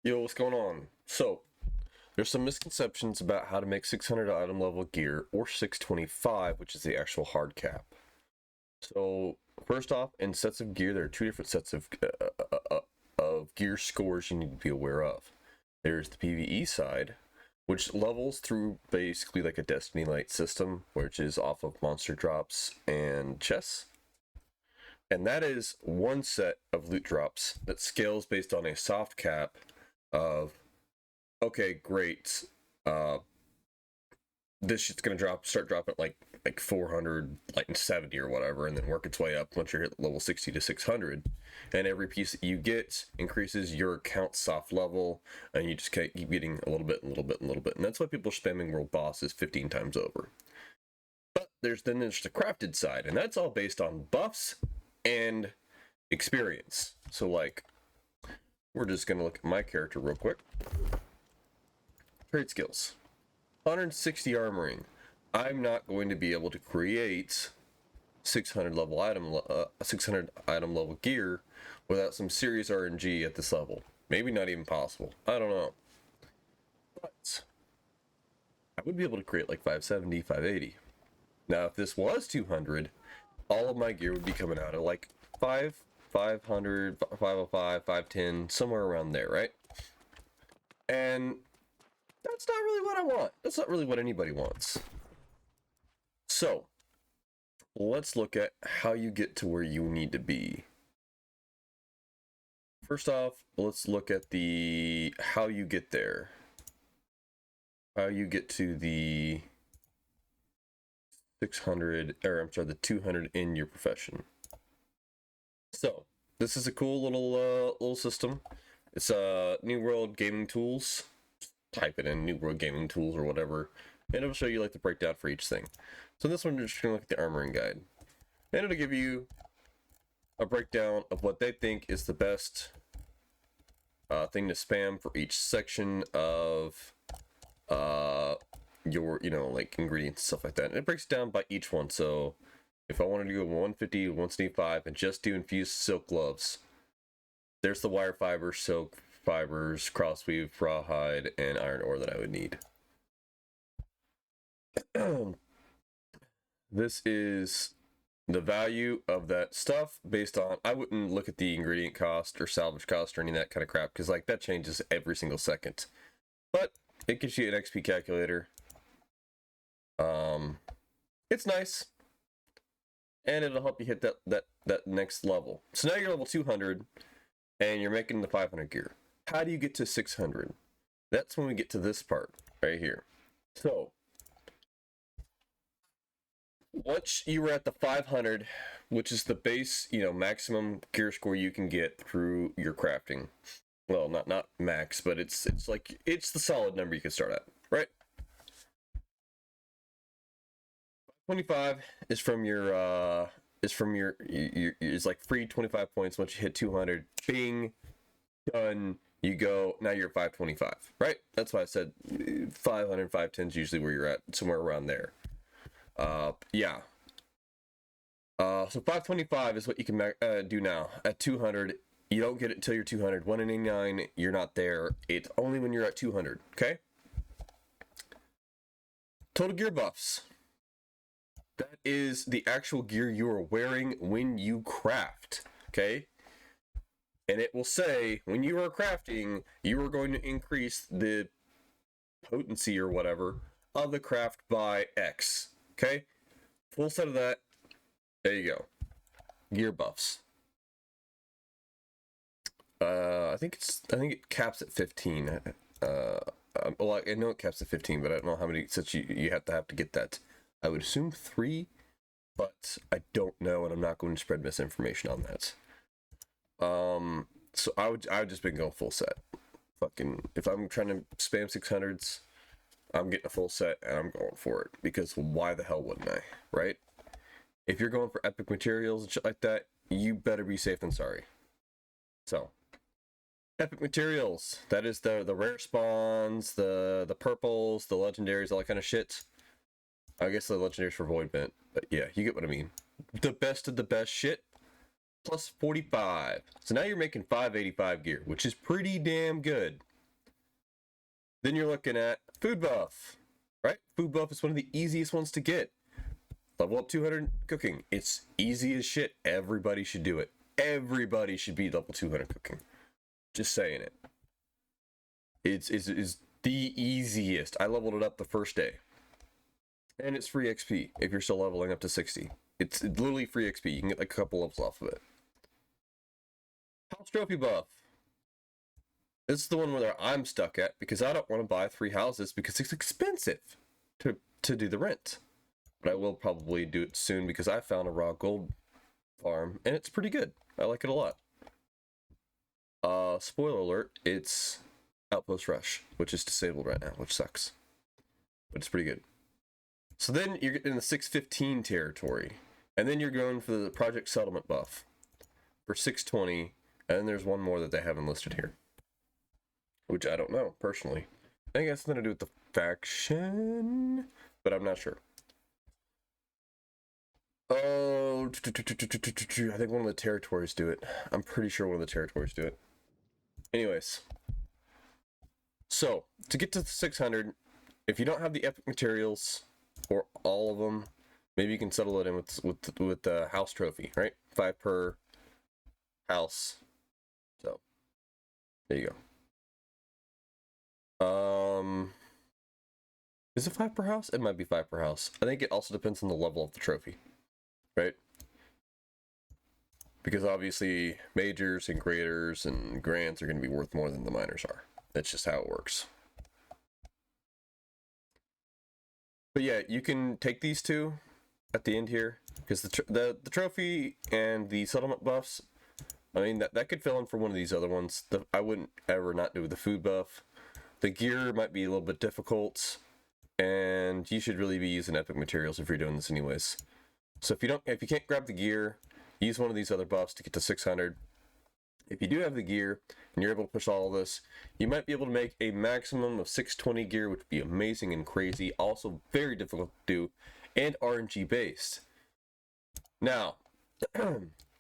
Yo, what's going on? So, there's some misconceptions about how to make 600 item level gear or 625, which is the actual hard cap. So, first off, in sets of gear, there are two different sets of gear scores you need to be aware of. There's the PvE side, which levels through basically like a Destiny Light system, which is off of monster drops and chests. And that is one set of loot drops that scales based on a soft cap of okay, great. Uh, this shit's gonna start dropping at like 400, like 70 or whatever, and then work its way up once you're at level 60 to 600. And every piece that you get increases your account soft level, and you just keep getting a little bit, a little bit, a little bit, and that's why people are spamming world bosses 15 times over. But there's the crafted side, and that's all based on buffs and experience. So like, we're just gonna look at my character real quick. Trade skills. 160 armoring. I'm not going to be able to create 600 item level gear without some serious RNG at this level. Maybe not even possible. I don't know. But I would be able to create like 570, 580. Now, if this was 200, all of my gear would be coming out at like 500, 505, 510, somewhere around there, right? And that's not really what I want. That's not really what anybody wants. So, let's look at how you get to where you need to be. First off, let's look at the how you get there. How you get to the 600, or I'm sorry, the 200 in your profession. So, this is a cool little system. It's New World Gaming Tools. Type it in New World Gaming Tools or whatever, and it'll show you like the breakdown for each thing. So this one, you're just gonna look at the armoring guide, and it'll give you a breakdown of what they think is the best thing to spam for each section of your, like ingredients and stuff like that. And it breaks down by each one. So if I wanted to go 150 to 175 and just do infused silk gloves, there's the wire fiber, silk fibers, crossweave, rawhide, and iron ore that I would need. This is the value of that stuff based on, I wouldn't look at the ingredient cost or salvage cost or any of that kind of crap, because like that changes every single second. But it gives you an XP calculator. It's nice, and it'll help you hit that next level. So now you're level 200, and you're making the 500 gear. How do you get to 600? That's when we get to this part right here. So once you were at the 500, which is the base, maximum gear score you can get through your crafting. Well, not max, but it's like it's the solid number you can start at, right? 25 is from your is like free 25 points once you hit 200. Bing, done. You go, now you're at 525, right? That's why I said 500, 510 is usually where you're at, somewhere around there. Yeah. So 525 is what you can do now. At 200, you don't get it until you're 200. 189, you're not there. It's only when you're at 200, okay? Total gear buffs. That is the actual gear you are wearing when you craft, okay? And it will say, when you are crafting, you are going to increase the potency or whatever of the craft by X, okay? Full set of that. There you go. Gear buffs. I think it caps at 15. Well, I know it caps at 15, but I don't know how many sets you have to get that. I would assume 3, but I don't know, and I'm not going to spread misinformation on that. So I would just been going full set. Fucking, if I'm trying to spam 600s, I'm getting a full set and I'm going for it, because why the hell wouldn't I, right? If you're going for epic materials and shit like that, you better be safe than sorry. So, epic materials, that is the rare spawns, the purples, the legendaries, all that kind of shit. I guess the legendaries for Void Bent, but yeah, you get what I mean. The best of the best shit, plus 45. So now you're making 585 gear, which is pretty damn good. Then you're looking at food buff, right? Food buff is one of the easiest ones to get. Level up 200 cooking. It's easy as shit. Everybody should do it. Everybody should be level 200 cooking. Just saying it. It's the easiest. I leveled it up the first day. And it's free XP if you're still leveling up to 60. It's literally free XP. You can get like a couple levels off of it. House trophy buff. This is the one where I'm stuck at because I don't want to buy 3 houses because it's expensive to do the rent. But I will probably do it soon because I found a raw gold farm and it's pretty good. I like it a lot. Spoiler alert, it's Outpost Rush, which is disabled right now, which sucks. But it's pretty good. So then you're in the 615 territory. And then you're going for the Project Settlement buff for 620. And then there's one more that they haven't listed here, which I don't know, personally. I think it has something to do with the faction, but I'm not sure. Oh, I think one of the territories do it. I'm pretty sure one of the territories do it. Anyways. So, to get to the 600, if you don't have the epic materials, or all of them, maybe you can settle it in with the house trophy, right? 5 per house. So, there you go. Is it 5 per house? It might be 5 per house. I think it also depends on the level of the trophy, right? Because obviously majors and graders and grants are going to be worth more than the minors are. That's just how it works. But yeah, you can take these two at the end here because the trophy and the settlement buffs, I mean that could fill in for one of these other ones. I wouldn't ever not do the food buff. The gear might be a little bit difficult, and you should really be using epic materials if you're doing this anyways. So if you can't grab the gear, use one of these other buffs to get to 600. If you do have the gear and you're able to push all of this, you might be able to make a maximum of 620 gear, which would be amazing and crazy. Also very difficult to do and RNG based. Now,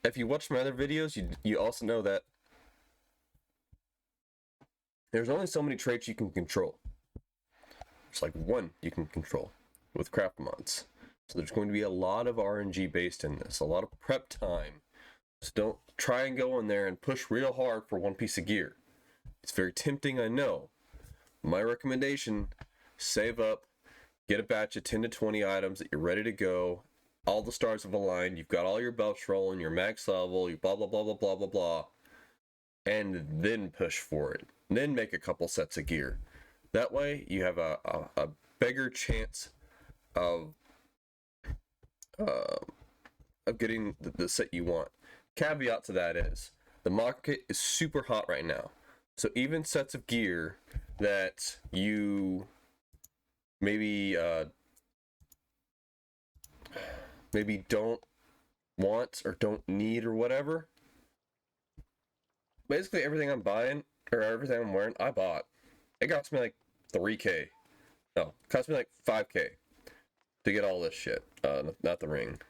if you watch my other videos, you also know that there's only so many traits you can control. It's like one you can control with craft mods. So there's going to be a lot of RNG based in this, a lot of prep time. So don't try and go in there and push real hard for one piece of gear. It's very tempting, I know. My recommendation, save up, get a batch of 10 to 20 items that you're ready to go. All the stars have aligned, you've got all your buffs rolling, your max level, you blah, blah, blah, blah, blah, blah, blah. And then push for it. And then make a couple sets of gear. That way, you have a bigger chance of getting the set you want. Caveat to that is the market is super hot right now, so even sets of gear that you maybe don't want or don't need or whatever, basically everything I'm buying or everything I'm wearing I bought. It cost me like 3K. No, it cost me like 5K to get all this shit. Not the ring.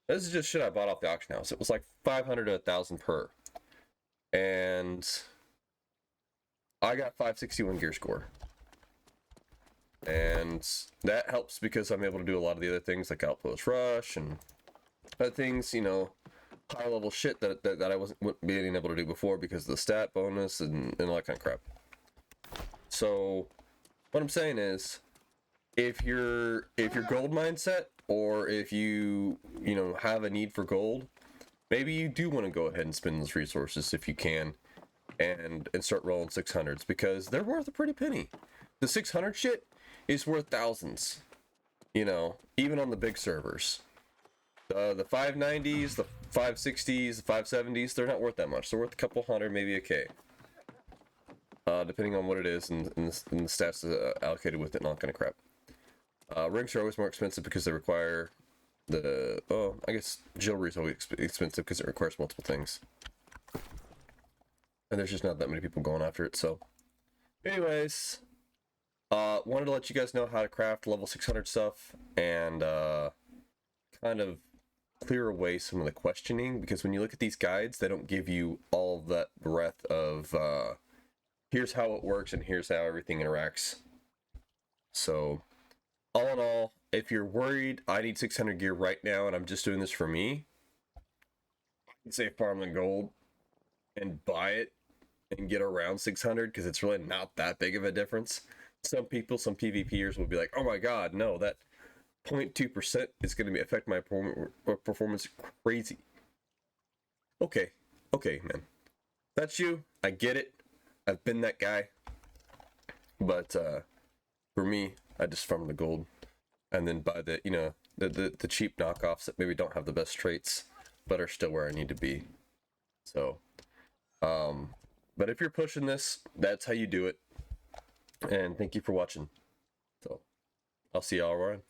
This is just shit I bought off the auction house. It was like 500 to 1,000 per. And I got 561 gear score. And that helps because I'm able to do a lot of the other things like Outpost Rush and other things, you know, high level shit that I wasn't being able to do before because of the stat bonus and all that kind of crap. So what I'm saying is, if your gold mindset, or if you have a need for gold, maybe you do want to go ahead and spend those resources if you can, and start rolling 600s because they're worth a pretty penny. The 600 shit is worth thousands, even on the big servers. The 590s, the 560s, the 570s, they're not worth that much. They're worth a couple hundred, maybe a K. Depending on what it is and the stats allocated with it and all that kind of crap. Rings are always more expensive because they require I guess jewelry is always expensive because it requires multiple things. And there's just not that many people going after it, so. Anyways, wanted to let you guys know how to craft level 600 stuff and kind of clear away some of the questioning, because when you look at these guides, they don't give you all of that breadth of here's how it works and here's how everything interacts. So, all in all, if you're worried I need 600 gear right now and I'm just doing this for me, I'd say Farmland Gold and buy it and get around 600 because it's really not that big of a difference. Some people, some PvPers will be like, oh my god, no, that 0.2% is going to affect my performance crazy. Okay, man. That's you. I get it. I've been that guy. But for me, I just farm the gold and then buy the, the cheap knockoffs that maybe don't have the best traits but are still where I need to be. So, but if you're pushing this, that's how you do it. And thank you for watching. So, I'll see y'all around.